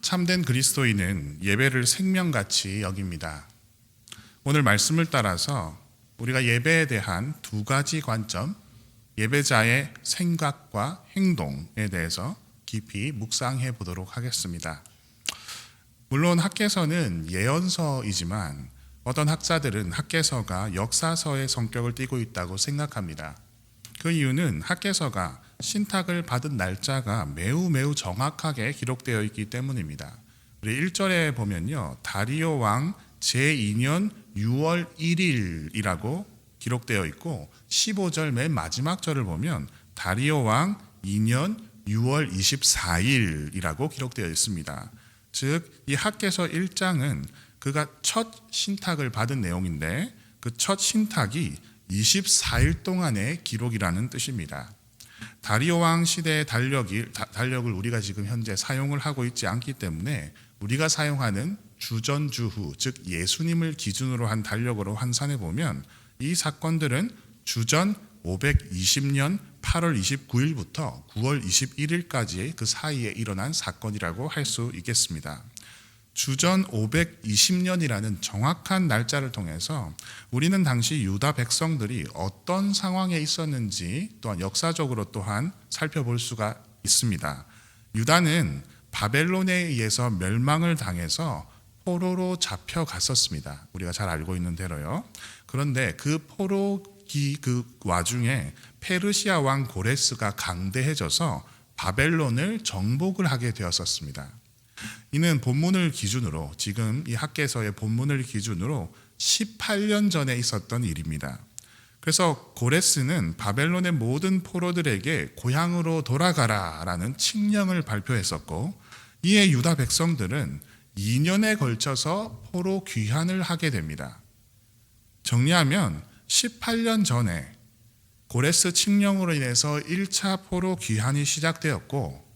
참된 그리스도인은 예배를 생명같이 여깁니다. 오늘 말씀을 따라서 우리가 예배에 대한 두 가지 관점, 예배자의 생각과 행동에 대해서 깊이 묵상해 보도록 하겠습니다. 물론 학개서는 예언서이지만 어떤 학자들은 학개서가 역사서의 성격을 띠고 있다고 생각합니다. 그 이유는 학개서가 신탁을 받은 날짜가 매우 정확하게 기록되어 있기 때문입니다. 우리 1절에 보면요, 다리오 왕 제2년 6월 1일이라고 기록되어 있고 15절 맨 마지막 절을 보면 다리오 왕 2년 6월 24일이라고 기록되어 있습니다. 즉 이 학개서 1장은 그가 첫 신탁을 받은 내용인데 그 첫 신탁이 24일 동안의 기록이라는 뜻입니다. 다리오 왕 시대의 달력을 우리가 지금 현재 사용을 하고 있지 않기 때문에 우리가 사용하는 주전주후, 즉 예수님을 기준으로 한 달력으로 환산해 보면 이 사건들은 주전 520년 8월 29일부터 9월 21일까지의 그 사이에 일어난 사건이라고 할 수 있겠습니다. 주전 520년이라는 정확한 날짜를 통해서 우리는 당시 유다 백성들이 어떤 상황에 있었는지 또한 역사적으로 또한 살펴볼 수가 있습니다. 유다는 바벨론에 의해서 멸망을 당해서 포로로 잡혀갔었습니다. 우리가 잘 알고 있는 대로요. 그런데 그 포로기 그 와중에 페르시아 왕 고레스가 강대해져서 바벨론을 정복을 하게 되었었습니다. 이는 본문을 기준으로, 지금 이 학개서의 본문을 기준으로 18년 전에 있었던 일입니다. 그래서 고레스는 바벨론의 모든 포로들에게 고향으로 돌아가라라는 칙령을 발표했었고, 이에 유다 백성들은 2년에 걸쳐서 포로 귀환을 하게 됩니다. 정리하면 18년 전에 고레스 칙령으로 인해서 1차 포로 귀환이 시작되었고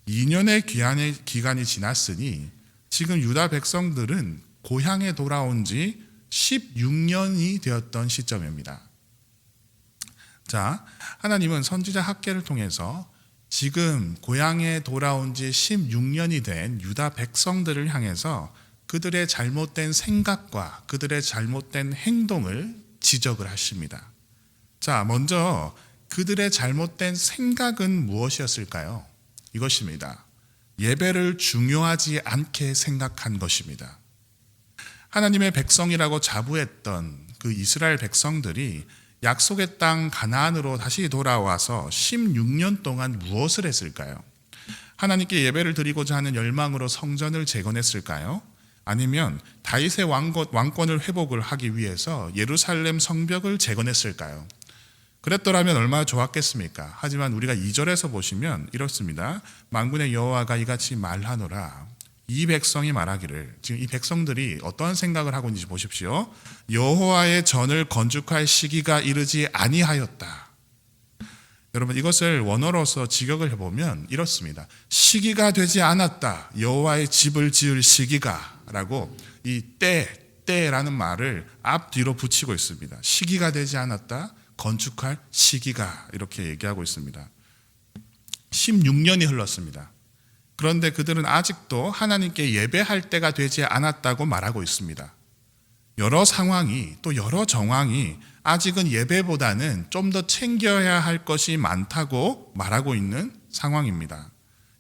2년의 기간이 지났으니 지금 유다 백성들은 고향에 돌아온 지 16년이 되었던 시점입니다. 자, 하나님은 선지자 학개를 통해서 지금 고향에 돌아온 지 16년이 된 유다 백성들을 향해서 그들의 잘못된 생각과 그들의 잘못된 행동을 지적을 하십니다. 자, 먼저 그들의 잘못된 생각은 무엇이었을까요? 이것입니다. 예배를 중요하지 않게 생각한 것입니다. 하나님의 백성이라고 자부했던 그 이스라엘 백성들이 약속의 땅 가나안으로 다시 돌아와서 16년 동안 무엇을 했을까요? 하나님께 예배를 드리고자 하는 열망으로 성전을 재건했을까요? 아니면 다윗의 왕권을 회복을 하기 위해서 예루살렘 성벽을 재건했을까요? 그랬더라면 얼마나 좋았겠습니까? 하지만 우리가 2절에서 보시면 이렇습니다. 만군의 여호와가 이같이 말하노라. 이 백성이 말하기를, 지금 이 백성들이 어떠한 생각을 하고 있는지 보십시오. 여호와의 전을 건축할 시기가 이르지 아니하였다. 여러분, 이것을 원어로서 직역을 해보면 이렇습니다. 시기가 되지 않았다. 여호와의 집을 지을 시기가 라고 이 때라는 말을 앞뒤로 붙이고 있습니다. 시기가 되지 않았다. 건축할 시기가, 이렇게 얘기하고 있습니다. 16년이 흘렀습니다. 그런데 그들은 아직도 하나님께 예배할 때가 되지 않았다고 말하고 있습니다. 여러 상황이, 또 여러 정황이 아직은 예배보다는 좀 더 챙겨야 할 것이 많다고 말하고 있는 상황입니다.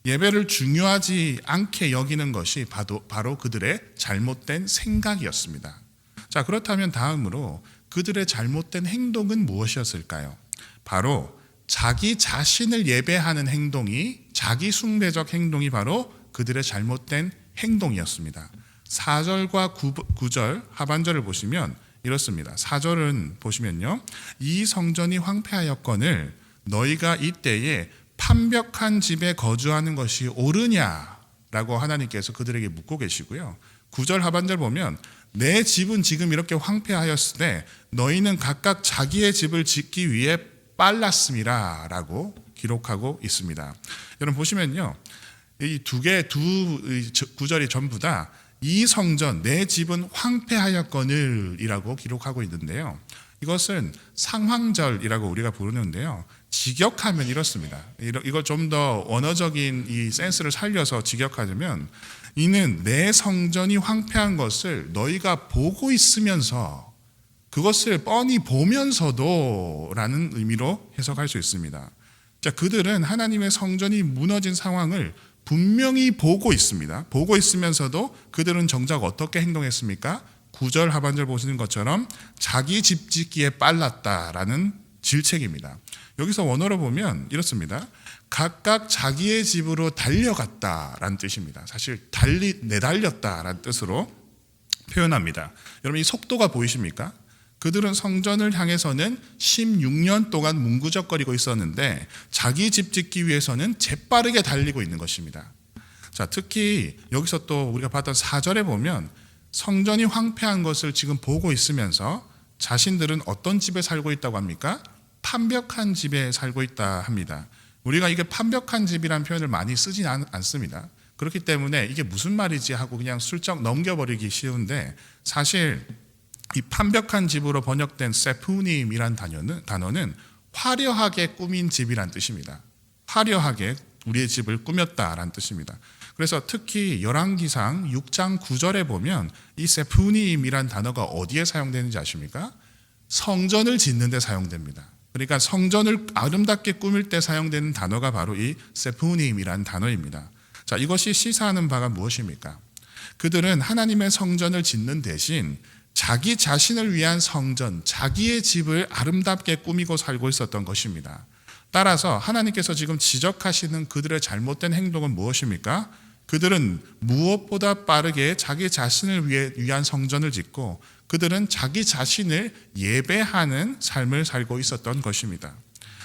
예배를 중요하지 않게 여기는 것이 바로 그들의 잘못된 생각이었습니다. 자, 그렇다면 다음으로 그들의 잘못된 행동은 무엇이었을까요? 바로 자기 자신을 예배하는 행동이, 자기 숭배적 행동이 바로 그들의 잘못된 행동이었습니다. 4절과 9절 하반절을 보시면 이렇습니다. 4절은 보시면요, 이 성전이 황폐하였거늘 너희가 이때에 판벽한 집에 거주하는 것이 옳으냐라고 하나님께서 그들에게 묻고 계시고요. 9절 하반절 보면 내 집은 지금 이렇게 황폐하였으되 너희는 각각 자기의 집을 짓기 위해 빨랐음이라 라고 기록하고 있습니다. 여러분 보시면요, 이 두 구절이 전부 다 이 성전 내 집은 황폐하였거늘 이라고 기록하고 있는데요, 이것은 상황절이라고 우리가 부르는데요, 직역하면 이렇습니다. 이걸 좀 더 원어적인 이 센스를 살려서 직역하자면 이는 내 성전이 황폐한 것을 너희가 보고 있으면서 그것을 뻔히 보면서도 라는 의미로 해석할 수 있습니다. 자, 그들은 하나님의 성전이 무너진 상황을 분명히 보고 있습니다. 보고 있으면서도 그들은 정작 어떻게 행동했습니까? 9절 하반절 보시는 것처럼 자기 집 짓기에 빨랐다라는 질책입니다. 여기서 원어로 보면 이렇습니다. 각각 자기의 집으로 달려갔다라는 뜻입니다. 사실 내달렸다라는 뜻으로 표현합니다. 여러분 이 속도가 보이십니까? 그들은 성전을 향해서는 16년 동안 문구적거리고 있었는데 자기 집 짓기 위해서는 재빠르게 달리고 있는 것입니다. 자, 특히 여기서 또 우리가 봤던 4절에 보면 성전이 황폐한 것을 지금 보고 있으면서 자신들은 어떤 집에 살고 있다고 합니까? 판벽한 집에 살고 있다 합니다. 우리가 이게 판벽한 집이라는 표현을 많이 쓰진 않습니다. 그렇기 때문에 이게 무슨 말이지 하고 그냥 슬쩍 넘겨버리기 쉬운데 사실 이 판벽한 집으로 번역된 세푸님이란 단어는 화려하게 꾸민 집이란 뜻입니다. 화려하게 우리의 집을 꾸몄다라는 뜻입니다. 그래서 특히 열왕기상 6장 9절에 보면 이 세푸님이란 단어가 어디에 사용되는지 아십니까? 성전을 짓는 데 사용됩니다. 그러니까 성전을 아름답게 꾸밀 때 사용되는 단어가 바로 이 세푸님이란 단어입니다. 자, 이것이 시사하는 바가 무엇입니까? 그들은 하나님의 성전을 짓는 대신 자기 자신을 위한 성전, 자기의 집을 아름답게 꾸미고 살고 있었던 것입니다. 따라서 하나님께서 지금 지적하시는 그들의 잘못된 행동은 무엇입니까? 그들은 무엇보다 빠르게 자기 자신을 위한 성전을 짓고 그들은 자기 자신을 예배하는 삶을 살고 있었던 것입니다.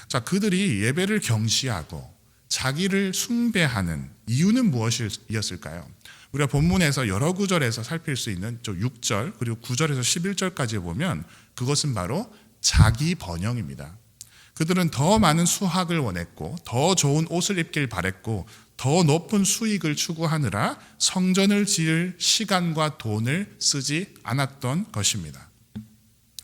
자, 그들이 예배를 경시하고 자기를 숭배하는 이유는 무엇이었을까요? 우리가 본문에서 여러 구절에서 살필 수 있는 6절 그리고 9절에서 11절까지 보면 그것은 바로 자기 번영입니다. 그들은 더 많은 수확을 원했고 더 좋은 옷을 입길 바랬고 더 높은 수익을 추구하느라 성전을 지을 시간과 돈을 쓰지 않았던 것입니다.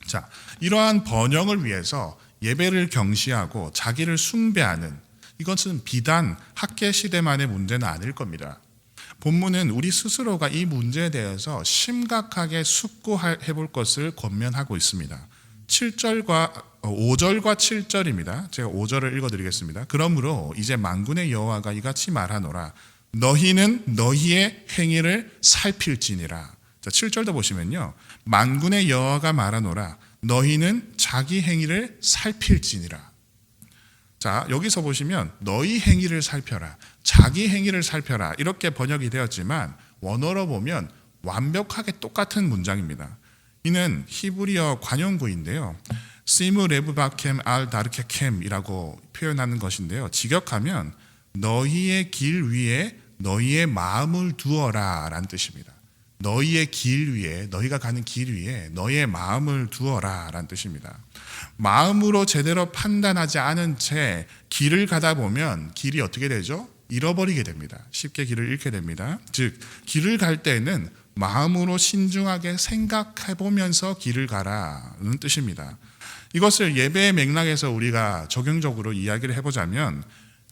자, 이러한 번영을 위해서 예배를 경시하고 자기를 숭배하는 이것은 비단 학계 시대만의 문제는 아닐 겁니다. 본문은 우리 스스로가 이 문제에 대해서 심각하게 숙고해 볼 것을 권면하고 있습니다. 5절과 7절입니다. 제가 5절을 읽어드리겠습니다. 그러므로 이제 만군의 여호와가 이같이 말하노라. 너희는 너희의 행위를 살필지니라. 자, 7절도 보시면요. 만군의 여호와가 말하노라. 너희는 자기 행위를 살필지니라. 자, 여기서 보시면 너희 행위를 살펴라. 자기 행위를 살펴라. 이렇게 번역이 되었지만 원어로 보면 완벽하게 똑같은 문장입니다. 이는 히브리어 관용구인데요. 시무 레브바켐 알 다르케켐이라고 표현하는 것인데요. 직역하면 너희의 길 위에 너희의 마음을 두어라 라는 뜻입니다. 너희의 길 위에, 너희가 가는 길 위에 너희의 마음을 두어라 라는 뜻입니다. 마음으로 제대로 판단하지 않은 채 길을 가다 보면 길이 어떻게 되죠? 잃어버리게 됩니다. 쉽게 길을 잃게 됩니다. 즉 길을 갈 때는 마음으로 신중하게 생각해 보면서 길을 가라는 뜻입니다. 이것을 예배의 맥락에서 우리가 적용적으로 이야기를 해보자면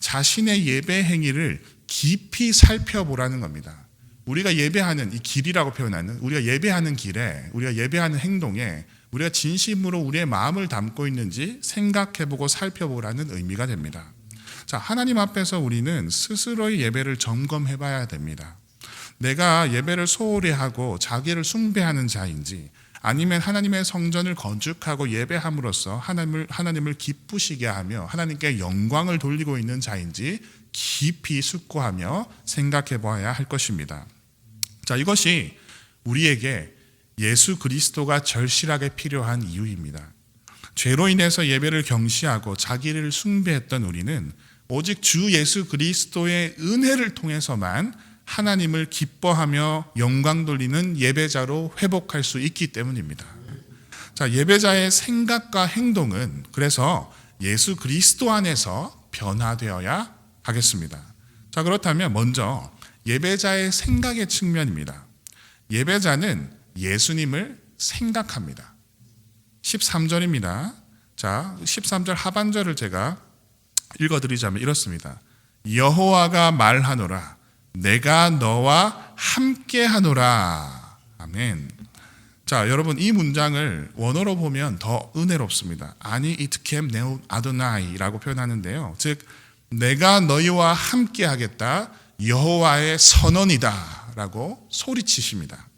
자신의 예배 행위를 깊이 살펴보라는 겁니다. 우리가 예배하는 이 길이라고 표현하는 우리가 예배하는 길에 우리가 예배하는 행동에 우리가 진심으로 우리의 마음을 담고 있는지 생각해보고 살펴보라는 의미가 됩니다. 자, 하나님 앞에서 우리는 스스로의 예배를 점검해봐야 됩니다. 내가 예배를 소홀히 하고 자기를 숭배하는 자인지 아니면 하나님의 성전을 건축하고 예배함으로써 하나님을 기쁘시게 하며 하나님께 영광을 돌리고 있는 자인지 깊이 숙고하며 생각해 봐야 할 것입니다. 자, 이것이 우리에게 예수 그리스도가 절실하게 필요한 이유입니다. 죄로 인해서 예배를 경시하고 자기를 숭배했던 우리는 오직 주 예수 그리스도의 은혜를 통해서만 하나님을 기뻐하며 영광 돌리는 예배자로 회복할 수 있기 때문입니다. 자, 예배자의 생각과 행동은 그래서 예수 그리스도 안에서 변화되어야 하겠습니다. 자, 그렇다면 먼저 예배자의 생각의 측면입니다. 예배자는 예수님을 생각합니다. 13절입니다. 자, 13절 하반절을 제가 읽어드리자면 이렇습니다. 여호와가 말하노라. 내가 너와 함께 하노라. 아멘. 자, 여러분 이 문장을 원어로 보면 더 은혜롭습니다. 아니 이트캠 네오 아도나이라고 표현하는데요. 즉 내가 너희와 함께 하겠다. 여호와의 선언이다 라고 소리치십니다.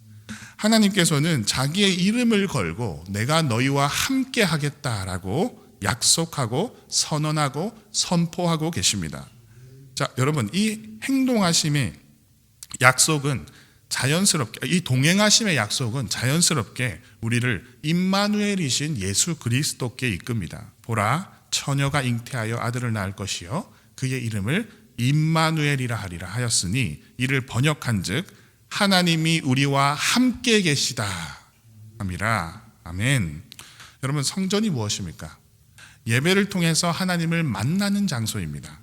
하나님께서는 자기의 이름을 걸고 내가 너희와 함께 하겠다라고 약속하고 선언하고 선포하고 계십니다. 자, 여러분 이 행동하심의 약속은 자연스럽게, 이 동행하심의 약속은 자연스럽게 우리를 임마누엘이신 예수 그리스도께 이끕니다. 보라, 처녀가 잉태하여 아들을 낳을 것이요 그의 이름을 임마누엘이라 하리라 하였으니 이를 번역한즉 하나님이 우리와 함께 계시다 함이라. 아멘. 여러분 성전이 무엇입니까? 예배를 통해서 하나님을 만나는 장소입니다.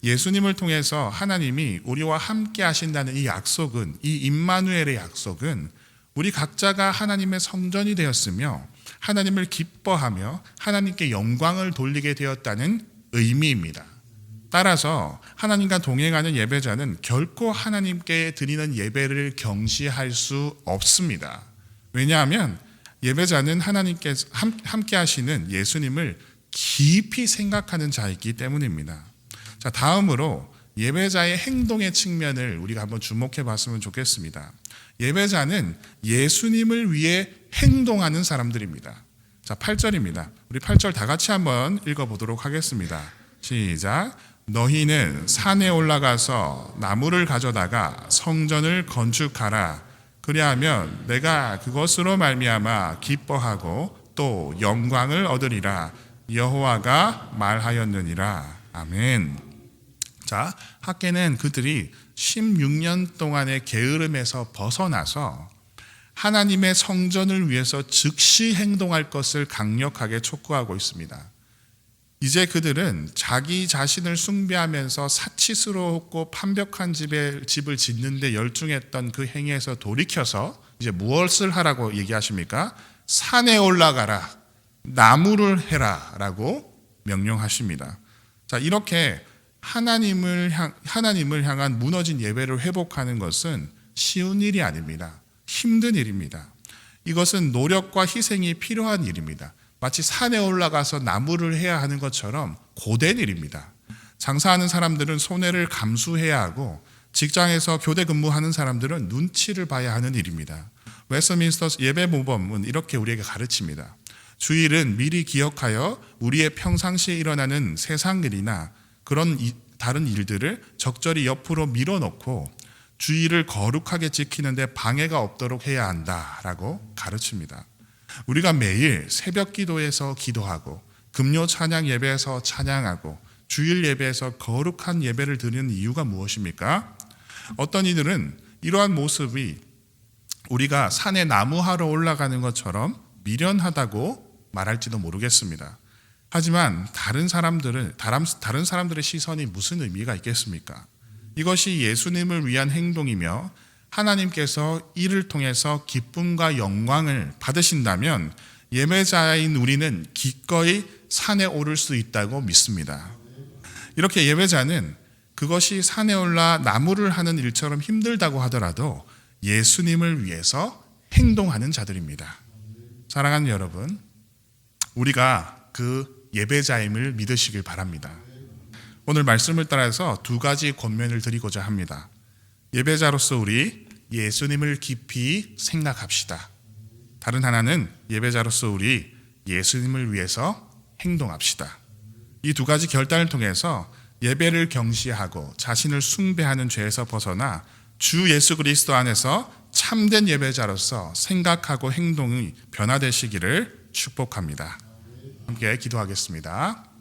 예수님을 통해서 하나님이 우리와 함께 하신다는 이 약속은, 이 임마누엘의 약속은 우리 각자가 하나님의 성전이 되었으며 하나님을 기뻐하며 하나님께 영광을 돌리게 되었다는 의미입니다. 따라서 하나님과 동행하는 예배자는 결코 하나님께 드리는 예배를 경시할 수 없습니다. 왜냐하면 예배자는 하나님께서 함께 하시는 예수님을 깊이 생각하는 자이기 때문입니다. 자, 다음으로 예배자의 행동의 측면을 우리가 한번 주목해 봤으면 좋겠습니다. 예배자는 예수님을 위해 행동하는 사람들입니다. 자, 8절입니다. 우리 8절 다 같이 한번 읽어보도록 하겠습니다. 시작. 너희는 산에 올라가서 나무를 가져다가 성전을 건축하라. 그리하면 내가 그것으로 말미암아 기뻐하고 또 영광을 얻으리라. 여호와가 말하였느니라. 아멘. 자, 학개는 그들이 16년 동안의 게으름에서 벗어나서 하나님의 성전을 위해서 즉시 행동할 것을 강력하게 촉구하고 있습니다. 이제 그들은 자기 자신을 숭배하면서 사치스러웠고 판벽한 집을 짓는 데 열중했던 그 행위에서 돌이켜서 이제 무엇을 하라고 얘기하십니까? 산에 올라가라, 나무를 해라 라고 명령하십니다. 자, 이렇게 하나님을 향한 무너진 예배를 회복하는 것은 쉬운 일이 아닙니다. 힘든 일입니다. 이것은 노력과 희생이 필요한 일입니다. 마치 산에 올라가서 나무를 해야 하는 것처럼 고된 일입니다. 장사하는 사람들은 손해를 감수해야 하고 직장에서 교대 근무하는 사람들은 눈치를 봐야 하는 일입니다. 웨스트민스터 예배 모범은 이렇게 우리에게 가르칩니다. 주일은 미리 기억하여 우리의 평상시에 일어나는 세상 일이나 그런 다른 일들을 적절히 옆으로 밀어놓고 주일을 거룩하게 지키는데 방해가 없도록 해야 한다라고 가르칩니다. 우리가 매일 새벽 기도에서 기도하고 금요 찬양 예배에서 찬양하고 주일 예배에서 거룩한 예배를 드리는 이유가 무엇입니까? 어떤 이들은 이러한 모습이 우리가 산에 나무하러 올라가는 것처럼 미련하다고 말할지도 모르겠습니다. 하지만 다른 사람들의 시선이 무슨 의미가 있겠습니까? 이것이 예수님을 위한 행동이며 하나님께서 이를 통해서 기쁨과 영광을 받으신다면 예배자인 우리는 기꺼이 산에 오를 수 있다고 믿습니다. 이렇게 예배자는 그것이 산에 올라 나무를 하는 일처럼 힘들다고 하더라도 예수님을 위해서 행동하는 자들입니다. 사랑하는 여러분, 우리가 그 예배자임을 믿으시길 바랍니다. 오늘 말씀을 따라서 두 가지 권면을 드리고자 합니다. 예배자로서 우리 예수님을 깊이 생각합시다. 다른 하나는 예배자로서 우리 예수님을 위해서 행동합시다. 이 두 가지 결단을 통해서 예배를 경시하고 자신을 숭배하는 죄에서 벗어나 주 예수 그리스도 안에서 참된 예배자로서 생각하고 행동이 변화되시기를 축복합니다. 함께 기도하겠습니다.